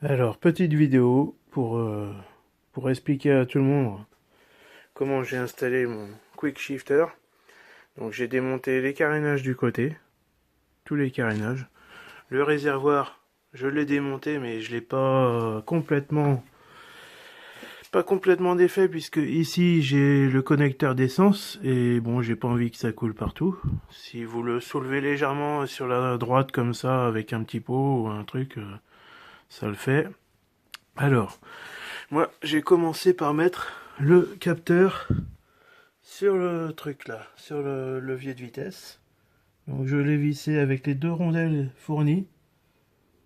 Alors, petite vidéo pour expliquer à tout le monde comment j'ai installé mon Quick Shifter. Donc j'ai démonté les carénages du côté, tous les carénages. Le réservoir, je l'ai démonté mais je l'ai pas complètement défait puisque ici j'ai le connecteur d'essence et bon, j'ai pas envie que ça coule partout. Si vous le soulevez légèrement sur la droite comme ça avec un petit pot ou un truc, ça le fait. Alors, moi, j'ai commencé par mettre le capteur sur le truc là, sur le levier de vitesse. Donc je l'ai vissé avec les deux rondelles fournies,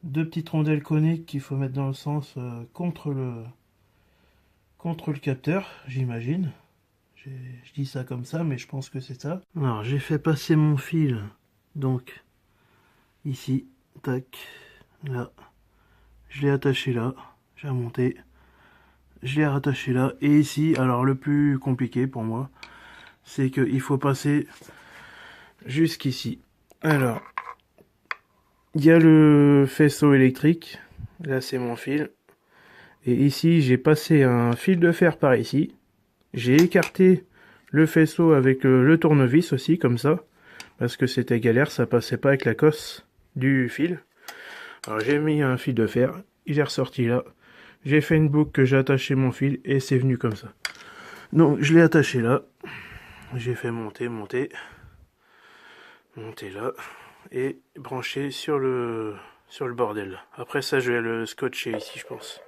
deux petites rondelles coniques qu'il faut mettre dans le sens contre le capteur, j'imagine. Je dis ça comme ça, mais je pense que c'est ça. Alors j'ai fait passer mon fil, donc ici, tac, là. Je l'ai attaché là, j'ai remonté. Je l'ai rattaché là. Et ici, alors le plus compliqué pour moi, c'est qu'il faut passer jusqu'ici. Alors, il y a le faisceau électrique. Là, c'est mon fil. Et ici, j'ai passé un fil de fer par ici. J'ai écarté le faisceau avec le tournevis aussi, comme ça. Parce que c'était galère, ça passait pas avec la cosse du fil. Alors, j'ai mis un fil de fer. Il est ressorti là. J'ai fait une boucle que j'ai attaché mon fil et c'est venu comme ça. Donc, je l'ai attaché là. J'ai fait monter là et brancher sur le bordel. Après ça, je vais le scotcher ici, je pense.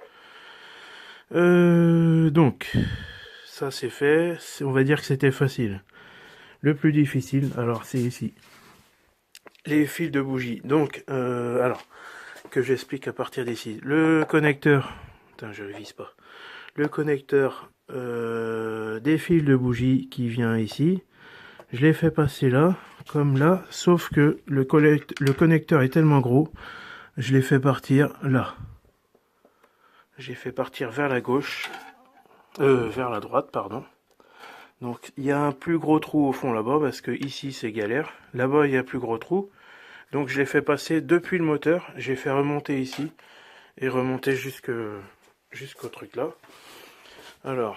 Donc, ça c'est fait. On va dire que c'était facile. Le plus difficile, alors c'est ici. Les fils de bougie. Donc, alors, que j'explique à partir d'ici. Le connecteur, putain, je ne vise pas. Le connecteur des fils de bougie qui vient ici. Je l'ai fait passer là, comme là, sauf que le connecteur est tellement gros, je l'ai fait partir là. J'ai fait partir vers la gauche, vers la droite, pardon. Donc il y a un plus gros trou au fond là-bas, parce que ici c'est galère. Là-bas il y a un plus gros trou. Donc je l'ai fait passer depuis le moteur, j'ai fait remonter ici, et remonter jusqu'au truc là. Alors,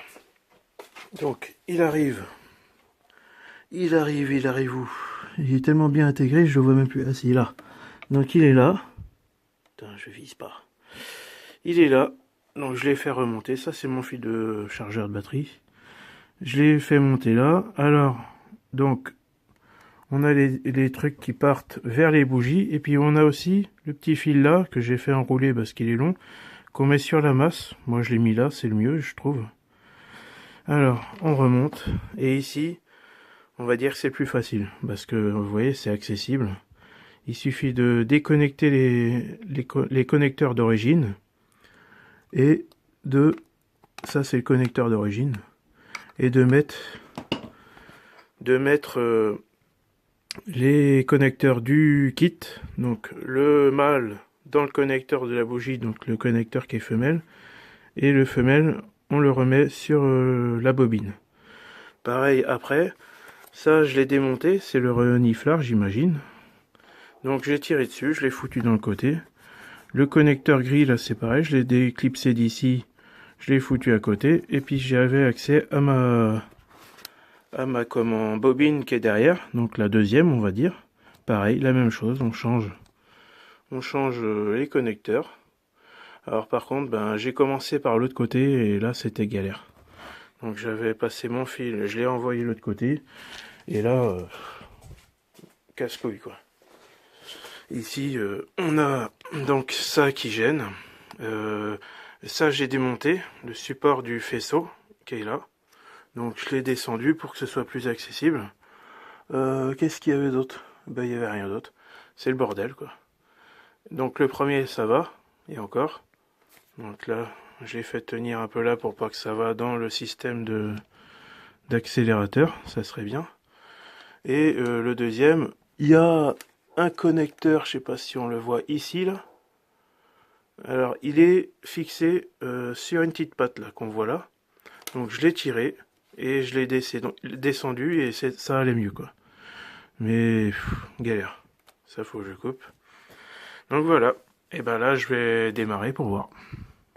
donc il arrive où? Il est tellement bien intégré, je le vois même plus. Ah si, là. Donc il est là. Putain, je vise pas. Il est là. Donc je l'ai fait remonter. Ça c'est mon fil de chargeur de batterie. Je l'ai fait monter là. Alors, donc, on a les trucs qui partent vers les bougies. Et puis on a aussi le petit fil là, que j'ai fait enrouler parce qu'il est long, qu'on met sur la masse. Moi je l'ai mis là, c'est le mieux, je trouve. Alors, on remonte. Et ici, on va dire que c'est plus facile. Parce que, vous voyez, c'est accessible. Il suffit de déconnecter les connecteurs d'origine. Et ça c'est le connecteur d'origine. Et de mettre les connecteurs du kit. Donc le mâle dans le connecteur de la bougie, donc le connecteur qui est femelle. Et le femelle, on le remet sur la bobine. Pareil après. Ça, je l'ai démonté, c'est le reniflard, j'imagine. Donc j'ai tiré dessus, je l'ai foutu dans le côté. Le connecteur gris, là, c'est pareil, je l'ai déclipsé d'ici, je l'ai foutu à côté. Et puis j'avais accès à ma bobine qui est derrière, donc la deuxième, on va dire. Pareil, la même chose, on change les connecteurs. Alors par contre, ben, j'ai commencé par l'autre côté et là, c'était galère. Donc j'avais passé mon fil, je l'ai envoyé de l'autre côté. Et là, casse-couille quoi. Ici, on a donc ça qui gêne. Ça, j'ai démonté le support du faisceau qui est là. Donc, je l'ai descendu pour que ce soit plus accessible. Qu'est-ce qu'il y avait d'autre? Ben, il n'y avait rien d'autre. C'est le bordel, quoi. Donc, le premier, ça va. Et encore. Donc là, j'ai fait tenir un peu là pour pas que ça va dans le système d'accélérateur. Ça serait bien. Et le deuxième, il y a un connecteur, je sais pas si on le voit ici là. Alors il est fixé sur une petite patte là qu'on voit là. Donc je l'ai tiré et je l'ai descendu et ça allait mieux quoi. Mais galère. Ça faut que je coupe. Donc voilà. Et ben là, je vais démarrer pour voir.